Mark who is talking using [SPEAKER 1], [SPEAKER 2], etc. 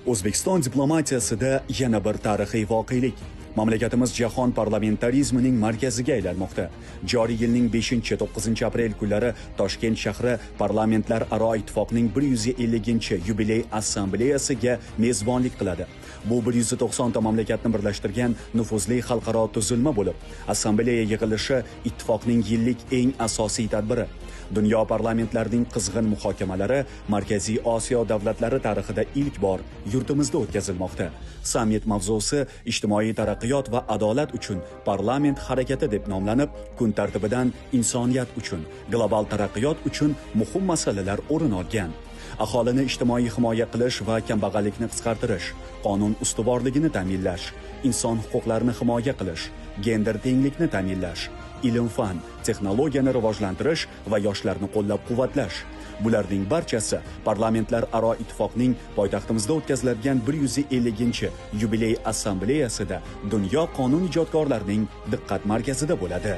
[SPEAKER 1] O'zbekiston diplomatiyasida yana bir tarixiy voqelik. Mamlakatimiz jahon parlamentarizmining markaziga aylanmoqda. Joriy yilning 5-9 aprel kunlari Toshkent shahri Parlamentlararo ittifoqning 150-yubiley assambleyasiga mezbonlik qiladi. Bu 190 ta mamlakatni birlashtirgan nufuzli xalqaro tuzilma bo'lib, assambleya yig'ilishi ittifoqning yillik eng asosiy tadbiri. Dunyo parlamentlarining qizg'in muhokamalari Markaziy Osiyo davlatlari tarixida ilk bor yurtimizda o'tkazilmoqda. Sammit mavzusi ijtimoiy taraqqiyot va adolat uchun parlament harakati deb nomlanib, kun tartibidan insoniyat uchun, global taraqqiyot uchun muhim masalalar o'rin olgan. Aholini ijtimoiy himoya qilish va kambag'allikni qisqartirish, qonun ustuvorligini ta'minlash, inson huquqlarini himoya qilish, gender tenglikni ta'minlash, ilm-fan, texnologiyani rivojlantirish va yoshlarni qo'llab-quvvatlash. Bularning barchasi Parlamentlararo ittifoqning poytaxtimizda o'tkaziladigan 150-yubiley assambleyasida dunyo qonun ijodkorlarining diqqat markazida bo'ladi.